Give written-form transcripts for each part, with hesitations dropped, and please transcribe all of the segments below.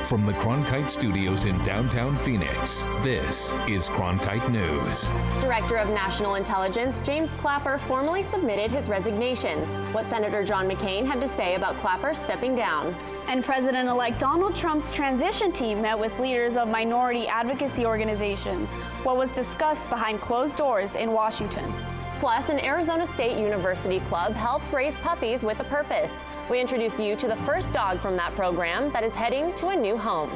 From the Cronkite studios in downtown Phoenix, this is Cronkite News. Director of National Intelligence James Clapper formally submitted his resignation. What Senator John McCain had to say about Clapper stepping down. And President-elect Donald Trump's transition team met with leaders of minority advocacy organizations. What was discussed behind closed doors in Washington. Plus, an Arizona State University club helps raise puppies with a purpose. We introduce you to the first dog from that program that is heading to a new home.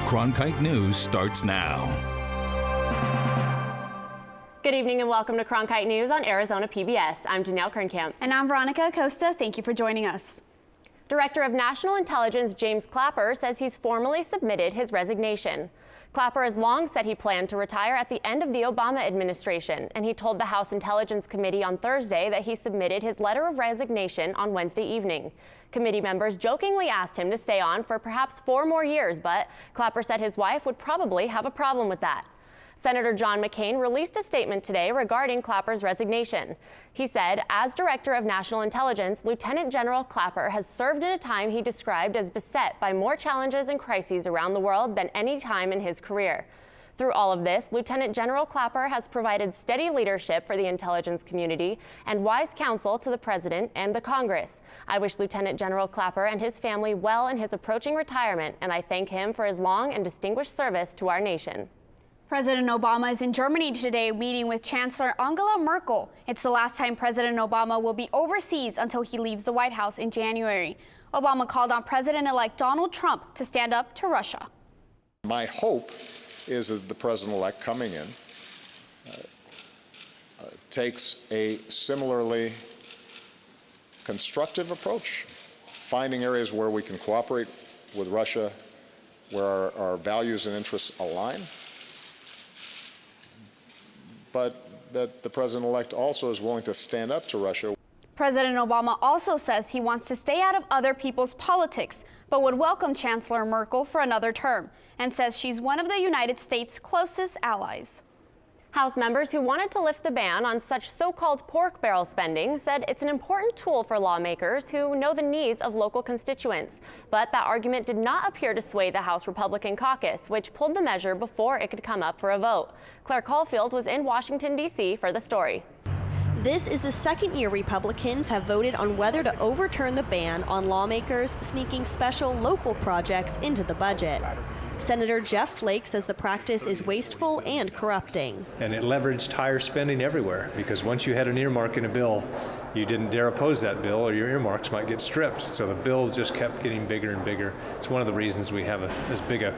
Cronkite News starts now. Good evening and welcome to Cronkite News on Arizona PBS. I'm Janelle Kernkamp. And I'm Veronica Acosta. Thank you for joining us. Director of National Intelligence James Clapper says he's formally submitted his resignation. Clapper has long said he planned to retire at the end of the Obama administration, and he told the House Intelligence Committee on Thursday that he submitted his letter of resignation on Wednesday evening. Committee members jokingly asked him to stay on for perhaps 4 more years, but Clapper said his wife would probably have a problem with that. Senator John McCain released a statement today regarding Clapper's resignation. He said, as Director of National Intelligence, Lieutenant General Clapper has served at a time he described as beset by more challenges and crises around the world than any time in his career. Through all of this, Lieutenant General Clapper has provided steady leadership for the intelligence community and wise counsel to the President and the Congress. I wish Lieutenant General Clapper and his family well in his approaching retirement, and I thank him for his long and distinguished service to our nation. President Obama is in Germany today meeting with Chancellor Angela Merkel. It's the last time President Obama will be overseas until he leaves the White House in January. Obama called on President-elect Donald Trump to stand up to Russia. My hope is that the President-elect coming in takes a similarly constructive approach, finding areas where we can cooperate with Russia, where our values and interests align, but that the President-elect also is willing to stand up to Russia. President Obama also says he wants to stay out of other people's politics, but would welcome Chancellor Merkel for another term, and says she's one of the United States' closest allies. House members who wanted to lift the ban on such so-called pork barrel spending said it's an important tool for lawmakers who know the needs of local constituents. But that argument did not appear to sway the House Republican caucus, which pulled the measure before it could come up for a vote. Claire Caulfield was in Washington, D.C. for the story. This is the second year Republicans have voted on whether to overturn the ban on lawmakers sneaking special local projects into the budget. Senator Jeff Flake says the practice is wasteful and corrupting. And it leveraged higher spending everywhere, because once you had an earmark in a bill, you didn't dare oppose that bill or your earmarks might get stripped. So the bills just kept getting bigger and bigger. It's one of the reasons we have as big a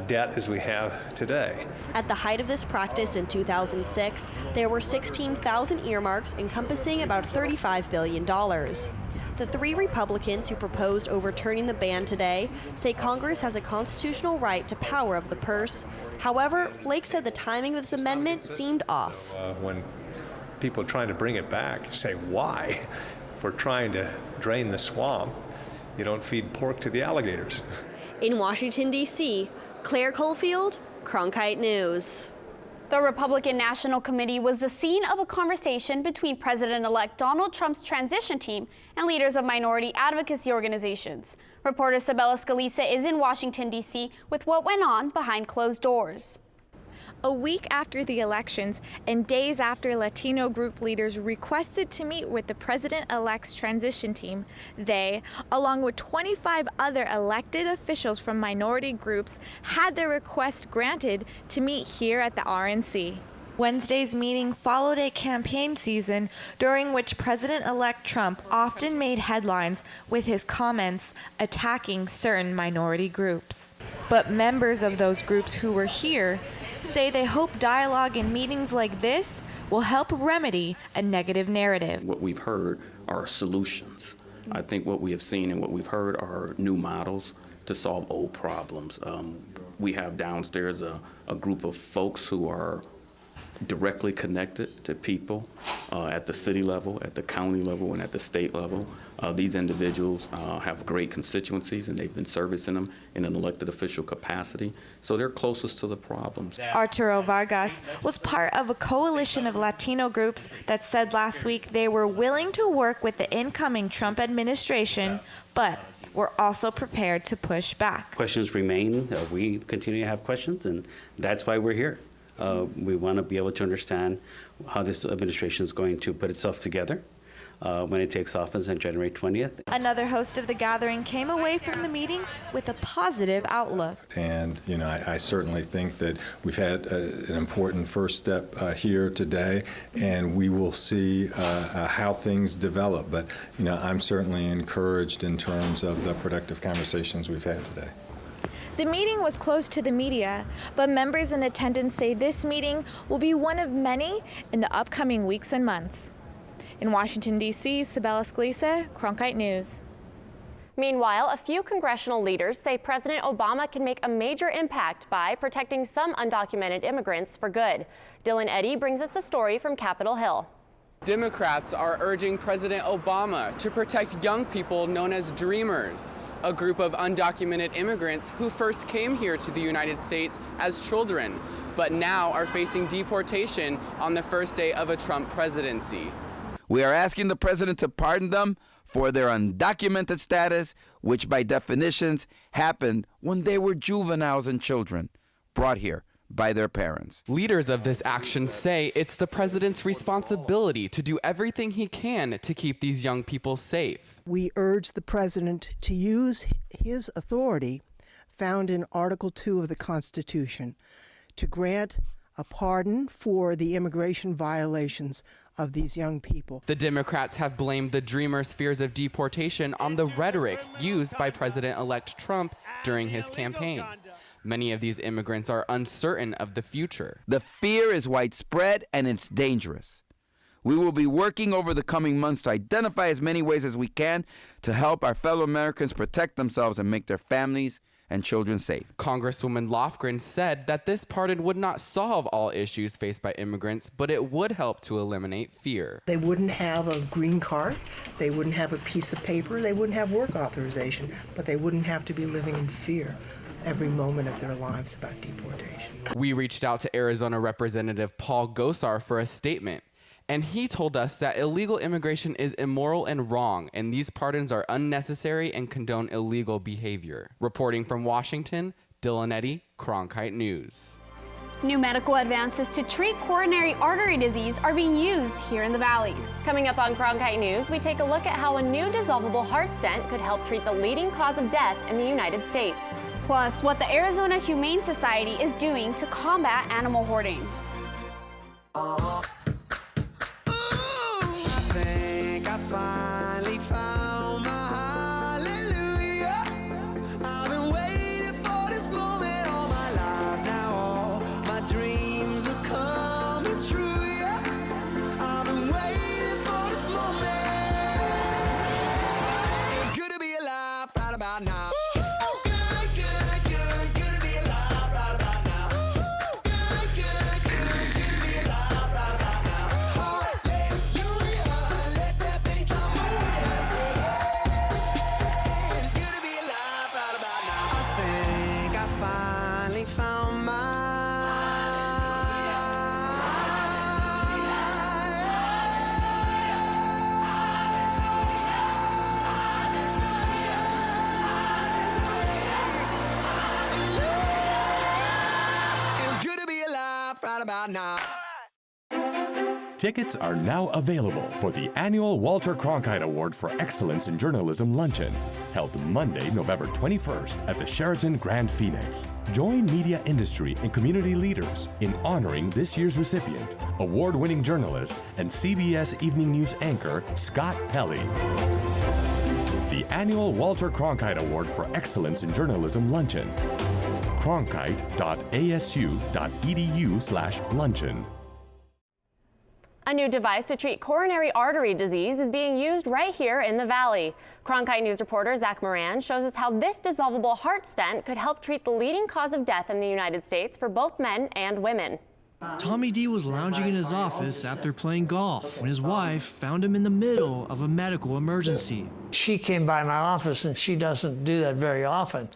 debt as we have today. At the height of this practice in 2006, there were 16,000 earmarks encompassing about $35 billion. The 3 Republicans who proposed overturning the ban today say Congress has a constitutional right to power of the purse. However, Flake said the timing of this amendment seemed off. When people are trying to bring it back, you say, why? If we're trying to drain the swamp, you don't feed pork to the alligators. In Washington, D.C., Claire Caulfield, Cronkite News. The Republican National Committee was the scene of a conversation between President-elect Donald Trump's transition team and leaders of minority advocacy organizations. Reporter Sabella Scalise is in Washington, D.C. with what went on behind closed doors. A week after the elections and days after Latino group leaders requested to meet with the president-elect's transition team, they, along with 25 other elected officials from minority groups, had their request granted to meet here at the RNC. Wednesday's meeting followed a campaign season during which President-elect Trump often made headlines with his comments attacking certain minority groups. But members of those groups who were here say they hope dialogue in meetings like this will help remedy a negative narrative. What we've heard are solutions. I think what we have seen and what we've heard are new models to solve old problems. We have downstairs a group of folks who are directly connected to people at the city level, at the county level, and at the state level. These individuals have great constituencies, and they've been servicing them in an elected official capacity, so they're closest to the problems. Arturo Vargas was part of a coalition of Latino groups that said last week they were willing to work with the incoming Trump administration, but were also prepared to push back. Questions remain. We continue to have questions, and that's why we're here. We want to be able to understand how this administration is going to put itself together when it takes office on January 20th. Another host of the gathering came away from the meeting with a positive outlook. And, you know, I certainly think that we've had an important first step here today, and we will see how things develop. But, you know, I'm certainly encouraged in terms of the productive conversations we've had today. The meeting was closed to the media, but members in attendance say this meeting will be one of many in the upcoming weeks and months. In Washington, D.C., Sabella Scalise, Cronkite News. Meanwhile, a few congressional leaders say President Obama can make a major impact by protecting some undocumented immigrants for good. Dylan Eddy brings us the story from Capitol Hill. Democrats are urging President Obama to protect young people known as Dreamers, a group of undocumented immigrants who first came here to the United States as children, but now are facing deportation on the first day of a Trump presidency. We are asking the president to pardon them for their undocumented status, which by definitions happened when they were juveniles and children brought here by their parents. Leaders of this action say it's the president's responsibility to do everything he can to keep these young people safe. We urge the president to use his authority found in Article 2 of the Constitution to grant a pardon for the immigration violations of these young people. The Democrats have blamed the Dreamers' fears of deportation on the rhetoric used by President-elect Trump during his campaign. Many of these immigrants are uncertain of the future. The fear is widespread and it's dangerous. We will be working over the coming months to identify as many ways as we can to help our fellow Americans protect themselves and make their families and children safe. Congresswoman Lofgren said that this pardon would not solve all issues faced by immigrants, but it would help to eliminate fear. They wouldn't have a green card, they wouldn't have a piece of paper, they wouldn't have work authorization, but they wouldn't have to be living in fear every moment of their lives about deportation. We reached out to Arizona Representative Paul Gosar for a statement, and he told us that illegal immigration is immoral and wrong, and these pardons are unnecessary and condone illegal behavior. Reporting from Washington, Dylan Eddy, Cronkite News. New medical advances to treat coronary artery disease are being used here in the Valley. Coming up on Cronkite News, we take a look at how a new dissolvable heart stent could help treat the leading cause of death in the United States. Plus, what the Arizona Humane Society is doing to combat animal hoarding. Finally found my hallelujah. I've been waiting for this moment all my life. Now all my dreams are coming true. Yeah, I've been waiting for this moment. It's good to be alive right about now. Tickets are now available for the annual Walter Cronkite Award for Excellence in Journalism Luncheon, held Monday, November 21st at the Sheraton Grand Phoenix. Join media industry and community leaders in honoring this year's recipient, award-winning journalist and CBS Evening News anchor Scott Pelley. The annual Walter Cronkite Award for Excellence in Journalism Luncheon. cronkite.asu.edu/luncheon. A new device to treat coronary artery disease is being used right here in the Valley. Cronkite News reporter Zach Moran shows us how this dissolvable heart stent could help treat the leading cause of death in the United States for both men and women. Tommy D was lounging in his office after playing golf when his wife found him in the middle of a medical emergency. She came by my office, and she doesn't do that very often.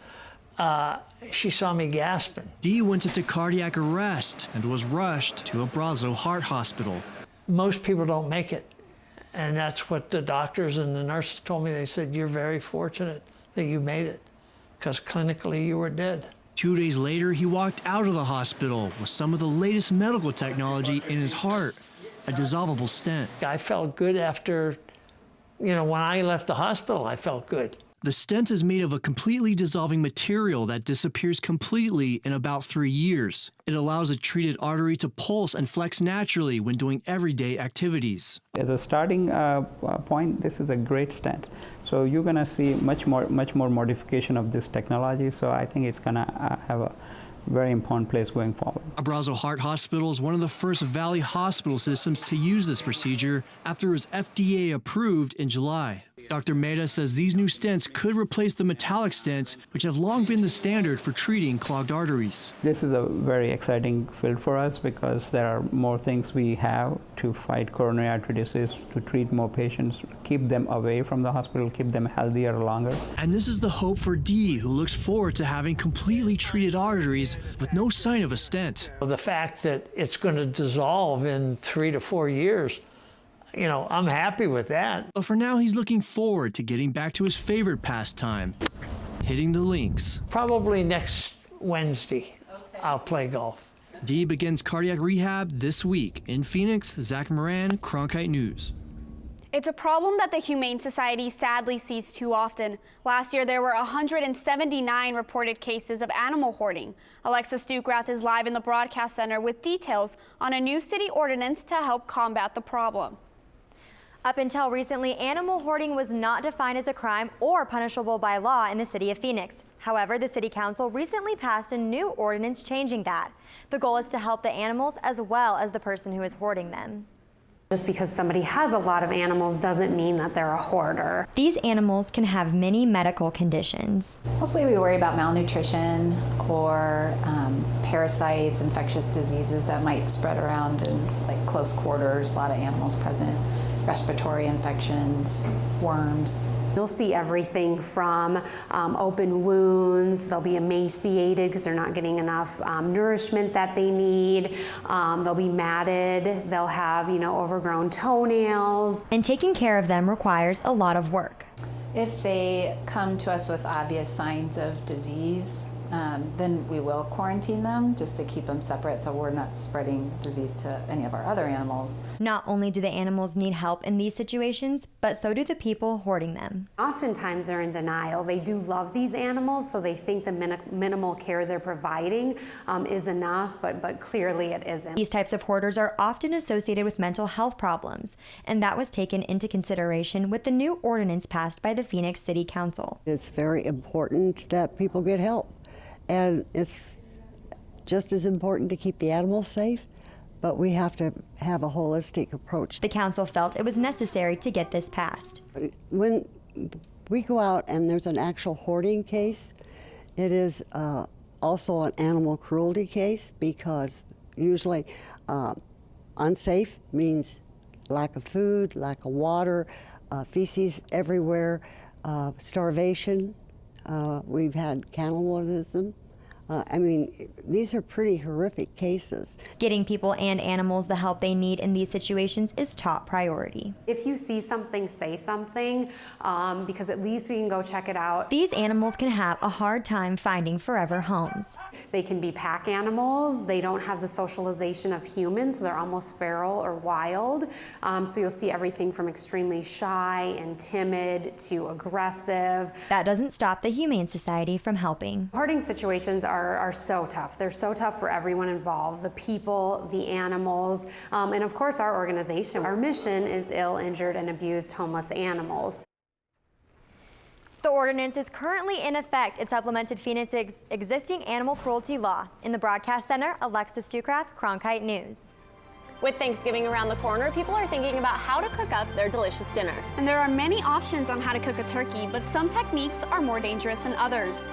She saw me gasping. D went into cardiac arrest and was rushed to Abrazo Heart Hospital. Most people don't make it, and that's what the doctors and the nurses told me. They said, "You're very fortunate that you made it, because clinically you were dead. 2 days later, he walked out of the hospital with some of the latest medical technology in his heart, a dissolvable stent. I felt good after, when I left the hospital, I felt good. The stent is made of a completely dissolving material that disappears completely in about 3 years. It allows a treated artery to pulse and flex naturally when doing everyday activities. As a starting point, this is a great stent. So you're going to see much more modification of this technology. So I think it's going to have a very important place going forward. Abrazo Heart Hospital is one of the first Valley hospital systems to use this procedure after it was FDA approved in July. Dr. Mehta says these new stents could replace the metallic stents, which have long been the standard for treating clogged arteries. This is a very exciting field for us because there are more things we have to fight coronary artery disease, to treat more patients, keep them away from the hospital, keep them healthier longer. And this is the hope for Dee, who looks forward to having completely treated arteries with no sign of a stent. The fact that it's going to dissolve in 3 to 4 years, I'm happy with that. But for now, he's looking forward to getting back to his favorite pastime, hitting the links. Probably next Wednesday, I'll play golf. Dee begins cardiac rehab this week. In Phoenix, Zach Moran, Cronkite News. It's a problem that the Humane Society sadly sees too often. Last year, there were 179 reported cases of animal hoarding. Alexa Stukrath is live in the broadcast center with details on a new city ordinance to help combat the problem. Up until recently, animal hoarding was not defined as a crime or punishable by law in the city of Phoenix. However, the city council recently passed a new ordinance changing that. The goal is to help the animals as well as the person who is hoarding them. Just because somebody has a lot of animals doesn't mean that they're a hoarder. These animals can have many medical conditions. Mostly we worry about malnutrition or parasites, infectious diseases that might spread around in like close quarters, a lot of animals present, respiratory infections, worms. You'll see everything from open wounds, they'll be emaciated because they're not getting enough nourishment that they need, they'll be matted, they'll have, overgrown toenails. And taking care of them requires a lot of work. If they come to us with obvious signs of disease, then we will quarantine them just to keep them separate so we're not spreading disease to any of our other animals. Not only do the animals need help in these situations, but so do the people hoarding them. Oftentimes they're in denial. They do love these animals, so they think the minimal care they're providing is enough, but clearly it isn't. These types of hoarders are often associated with mental health problems, and that was taken into consideration with the new ordinance passed by the Phoenix City Council. It's very important that people get help. And it's just as important to keep the animals safe, but we have to have a holistic approach. The council felt it was necessary to get this passed. When we go out and there's an actual hoarding case, it is also an animal cruelty case because usually unsafe means lack of food, lack of water, feces everywhere, starvation. We've had cannibalism. These are pretty horrific cases. Getting people and animals the help they need in these situations is top priority. If you see something, say something, because at least we can go check it out. These animals can have a hard time finding forever homes. They can be pack animals. They don't have the socialization of humans, so they're almost feral or wild. So you'll see everything from extremely shy and timid to aggressive. That doesn't stop the Humane Society from helping. Hoarding situations are so tough. They're so tough for everyone involved, the people, the animals, and of course our organization. Our mission is ill, injured, and abused homeless animals. The ordinance is currently in effect. It supplemented Phoenix's existing animal cruelty law. In the broadcast center, Alexa Stukrath, Cronkite News. With Thanksgiving around the corner, people are thinking about how to cook up their delicious dinner. And there are many options on how to cook a turkey, but some techniques are more dangerous than others.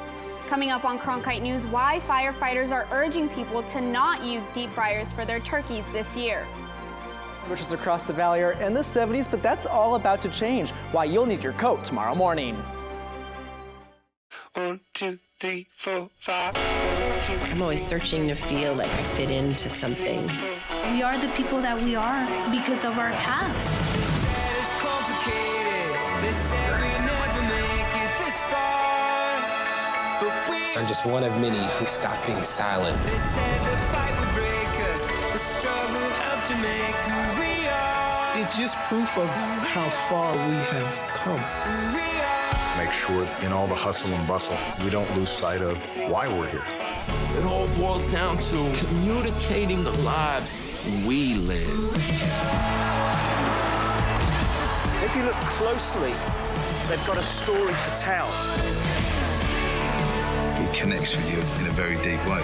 Coming up on Cronkite News, why firefighters are urging people to not use deep fryers for their turkeys this year. Temperatures across the valley are in the 70s, but that's all about to change. Why you'll need your coat tomorrow morning. 1, 2, 3, 4, 5. I'm always searching to feel like I fit into something. We are the people that we are because of our past. It's complicated. They said we never make it this far. are just one of many who stop being silent. They said the fight would break us, the struggle helped to make who we are. It's just proof of how far we have come. Make sure in all the hustle and bustle, we don't lose sight of why we're here. It all boils down to communicating the lives we live. If you look closely, they've got a story to tell. It connects with you in a very deep way.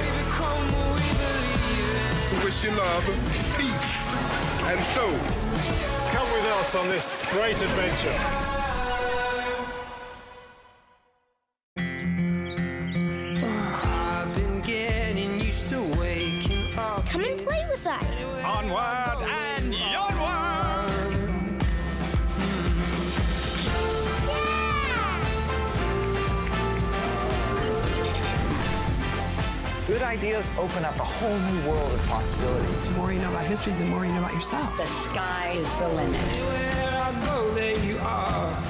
We wish you love, peace, and soul. Come with us on this great adventure. Come and play with us. Onward and onward. Good ideas open up a whole new world of possibilities. The more you know about history, the more you know about yourself. The sky is the limit. Where I go, there you are.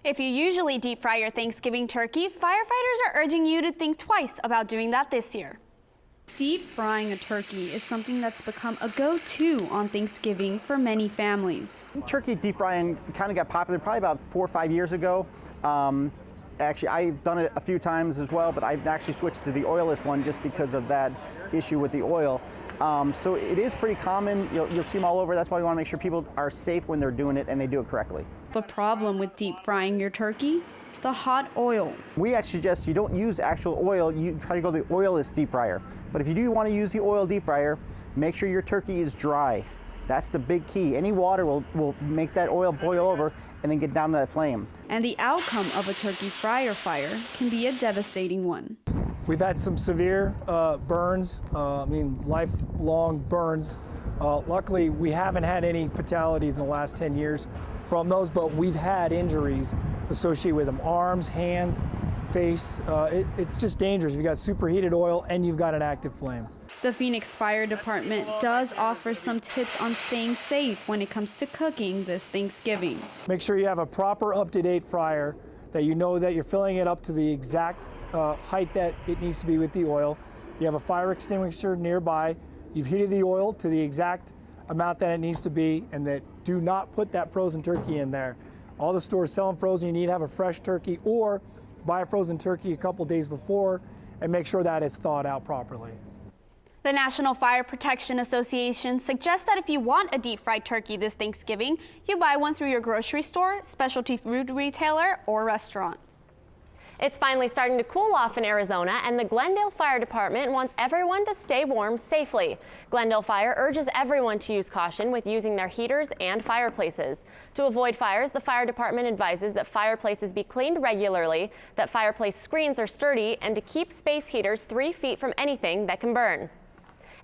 If you usually deep fry your Thanksgiving turkey, firefighters are urging you to think twice about doing that this year. Deep frying a turkey is something that's become a go-to on Thanksgiving for many families. Turkey deep frying kind of got popular probably about 4 or 5 years ago. Actually, I've done it a few times as well, but I've actually switched to the oilless one just because of that issue with the oil. So it is pretty common. You'll see them all over. That's why we want to make sure people are safe when they're doing it and they do it correctly. The problem with deep frying your turkey? The hot oil. We actually suggest you don't use actual oil, you try to go the oilless deep fryer. But if you do want to use the oil deep fryer, make sure your turkey is dry. That's the big key. Any water will make that oil boil over and then get down to that flame. And the outcome of a turkey fryer fire can be a devastating one. We've had some severe burns, lifelong burns. Luckily, we haven't had any fatalities in the last 10 years from those, but we've had injuries associated with them, arms, hands, face. It's just dangerous. You've got superheated oil and you've got an active flame. The Phoenix Fire Department does offer some tips on staying safe when it comes to cooking this Thanksgiving. Make sure you have a proper up-to-date fryer, that you know that you're filling it up to the exact height that it needs to be with the oil. You have a fire extinguisher nearby. You've heated the oil to the exact amount that it needs to be, and that do not put that frozen turkey in there. All the stores sell them frozen. You need to have a fresh turkey, or buy a frozen turkey a couple days before and make sure that it's thawed out properly. The National Fire Protection Association suggests that if you want a deep-fried turkey this Thanksgiving, you buy one through your grocery store, specialty food retailer, or restaurant. It's finally starting to cool off in Arizona, and the Glendale Fire Department wants everyone to stay warm safely. Glendale Fire urges everyone to use caution with using their heaters and fireplaces. To avoid fires, the fire department advises that fireplaces be cleaned regularly, that fireplace screens are sturdy, and to keep space heaters 3 feet from anything that can burn.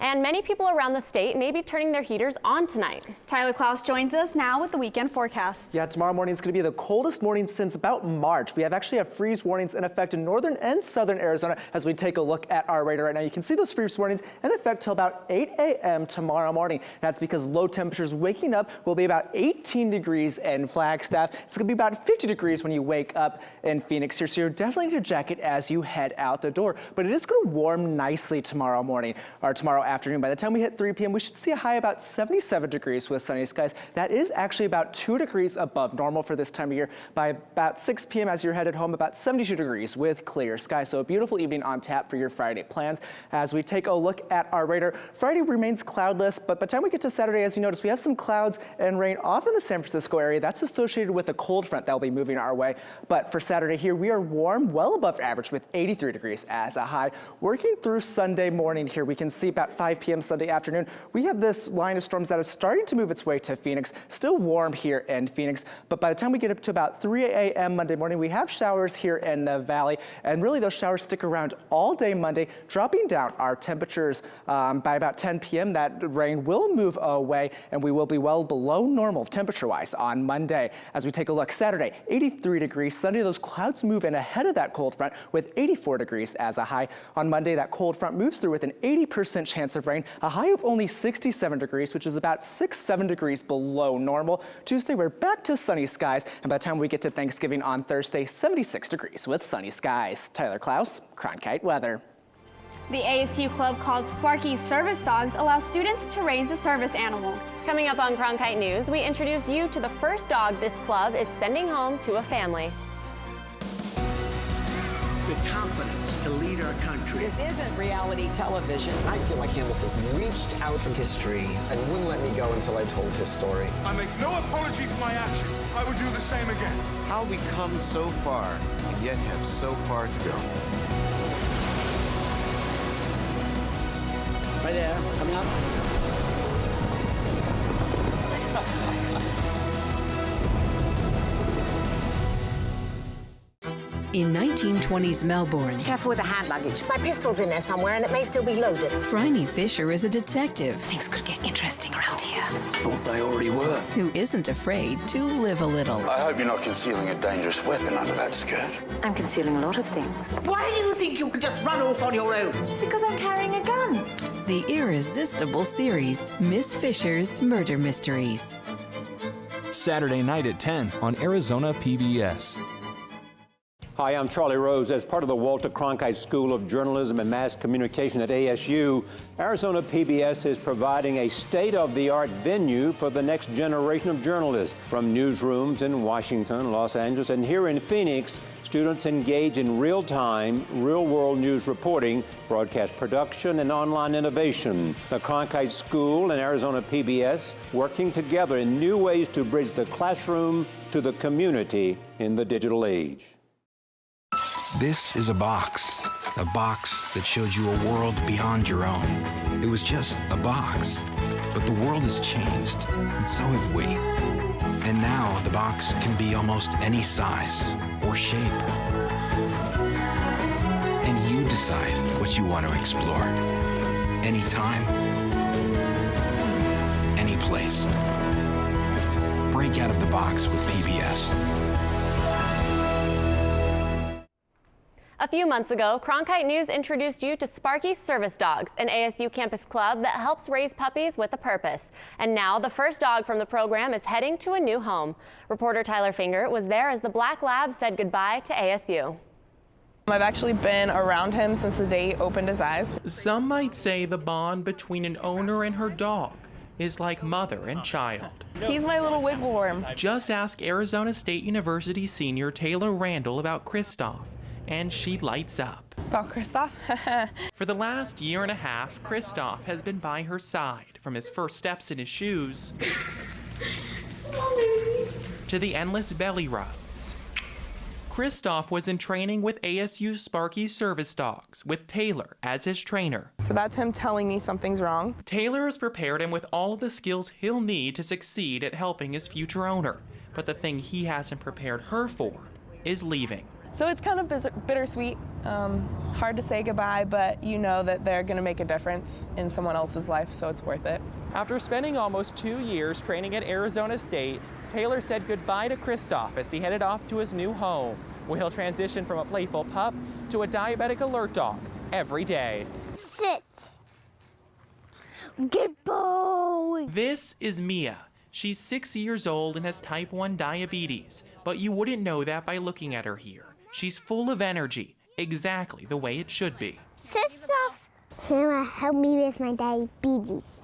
And many people around the state may be turning their heaters on tonight. Tyler Klaus joins us now with the weekend forecast. Yeah, tomorrow morning is going to be the coldest morning since about March. We actually have freeze warnings in effect in northern and southern Arizona as we take a look at our radar right now. You can see those freeze warnings in effect till about 8 a.m. tomorrow morning. That's because low temperatures waking up will be about 18 degrees in Flagstaff. It's going to be about 50 degrees when you wake up in Phoenix here, so you're definitely need a jacket as you head out the door. But it is going to warm nicely tomorrow morning or tomorrow afternoon. By the time we hit 3 p.m., we should see a high about 77 degrees with sunny skies. That is actually about 2 degrees above normal for this time of year. By about 6 p.m. as you're headed home, about 72 degrees with clear skies. So a beautiful evening on tap for your Friday plans. As we take a look at our radar, Friday remains cloudless, but by the time we get to Saturday, as you notice, we have some clouds and rain off in the San Francisco area. That's associated with a cold front that will be moving our way. But for Saturday here, we are warm, well above average with 83 degrees as a high. Working through Sunday morning here, we can see about 5 p.m. Sunday afternoon, we have this line of storms that is starting to move its way to Phoenix. Still warm here in Phoenix, but by the time we get up to about 3 a.m. Monday morning, we have showers here in the valley, and really those showers stick around all day Monday, dropping down our temperatures by about 10 p.m. That rain will move away, and we will be well below normal temperature-wise on Monday. As we take a look, Saturday, 83 degrees. Sunday, those clouds move in ahead of that cold front with 84 degrees as a high. On Monday, that cold front moves through with an 80% chance of rain, a high of only 67 degrees, which is about 6-7 degrees below normal. Tuesday, we're back to sunny skies, and by the time we get to Thanksgiving on Thursday, 76 degrees with sunny skies. Tyler Klaus, Cronkite Weather. The ASU club called Sparky's Service Dogs allows students to raise a service animal. Coming up on Cronkite News, we introduce you to the first dog this club is sending home to a family. The confidence to lead our country. This isn't reality television. I feel like Hamilton reached out from history and wouldn't let me go until I told his story. I make no apology for my actions. I would do the same again. How we come so far and yet have so far to go. Right there, coming up. In 1920s Melbourne, careful with the hand luggage. My pistol's in there somewhere and it may still be loaded. Phryne Fisher is a detective. Things could get interesting around here. Thought they already were. Who isn't afraid to live a little. I hope you're not concealing a dangerous weapon under that skirt. I'm concealing a lot of things. Why do you think you could just run off on your own? Because I'm carrying a gun. The irresistible series, Miss Fisher's Murder Mysteries. Saturday night at 10 on Arizona PBS. Hi, I'm Charlie Rose. As part of the Walter Cronkite School of Journalism and Mass Communication at ASU, Arizona PBS is providing a state-of-the-art venue for the next generation of journalists. From newsrooms in Washington, Los Angeles, and here in Phoenix, students engage in real-time, real-world news reporting, broadcast production, and online innovation. The Cronkite School and Arizona PBS working together in new ways to bridge the classroom to the community in the digital age. This is a box that showed you a world beyond your own. It was just a box, but the world has changed, and so have we. And now the box can be almost any size or shape. And you decide what you want to explore. Anytime, any place. Break out of the box with PBS. A few months ago, Cronkite News introduced you to Sparky's Service Dogs, an ASU campus club that helps raise puppies with a purpose. And now the first dog from the program is heading to a new home. Reporter Tyler Finger was there as the Black Lab said goodbye to ASU. I've actually been around him since the day he opened his eyes. Some might say the bond between an owner and her dog is like mother and child. He's my little wiggle worm. Just ask Arizona State University senior Taylor Randall about Kristoff, and she lights up. About Kristoff? For the last year and a half, Kristoff has been by her side, from his first steps in his shoes to the endless belly rubs. Kristoff was in training with ASU Sparky's Service Dogs, with Taylor as his trainer. So that's him telling me something's wrong? Taylor has prepared him with all of the skills he'll need to succeed at helping his future owner. But the thing he hasn't prepared her for is leaving. So it's kind of bittersweet, hard to say goodbye, but you know that they're gonna make a difference in someone else's life, so it's worth it. After spending almost 2 years training at Arizona State, Taylor said goodbye to Kristoff as he headed off to his new home, where he'll transition from a playful pup to a diabetic alert dog every day. Sit. Good boy. This is Mia. She's 6 years old and has type 1 diabetes, but you wouldn't know that by looking at her here. She's full of energy, exactly the way it should be. Kristoff, Hannah, help me with my diabetes.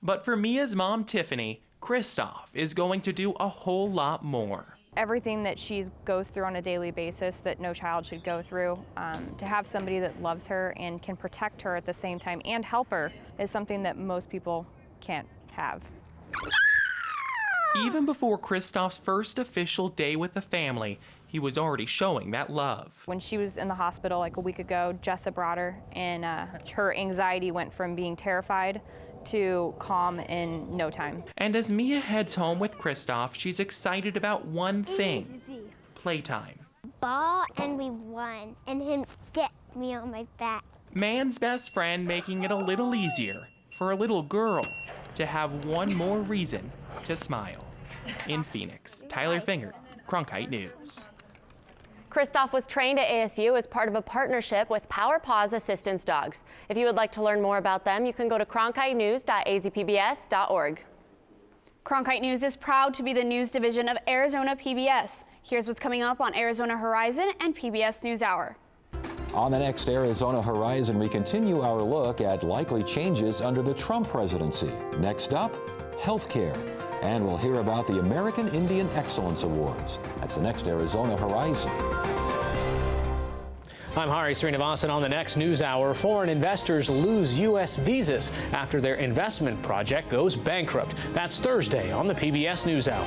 But for Mia's mom, Tiffany, Kristoff is going to do a whole lot more. Everything that she goes through on a daily basis that no child should go through, to have somebody that loves her and can protect her at the same time and help her is something that most people can't have. Even before Kristoff's first official day with the family, he was already showing that love. When she was in the hospital like a week ago, Jessa brought her, and her anxiety went from being terrified to calm in no time. And as Mia heads home with Kristoff, she's excited about one thing: playtime. Ball, and we won, and him get me on my back. Man's best friend making it a little easier for a little girl to have one more reason to smile. In Phoenix, Tyler Finger, Cronkite News. Kristoff was trained at ASU as part of a partnership with Power Paws Assistance Dogs. If you would like to learn more about them, you can go to cronkitenews.azpbs.org. Cronkite News is proud to be the news division of Arizona PBS. Here's what's coming up on Arizona Horizon and PBS NewsHour. On the next Arizona Horizon, we continue our look at likely changes under the Trump presidency. Next up, healthcare. And we'll hear about the American Indian Excellence Awards. That's the next Arizona Horizon. I'm Hari Srinivasan. On the next NewsHour, foreign investors lose U.S. visas after their investment project goes bankrupt. That's Thursday on the PBS NewsHour.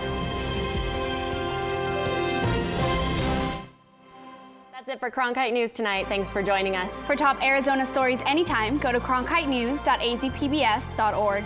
That's it for Cronkite News tonight. Thanks for joining us. For top Arizona stories anytime, go to cronkitenews.azpbs.org.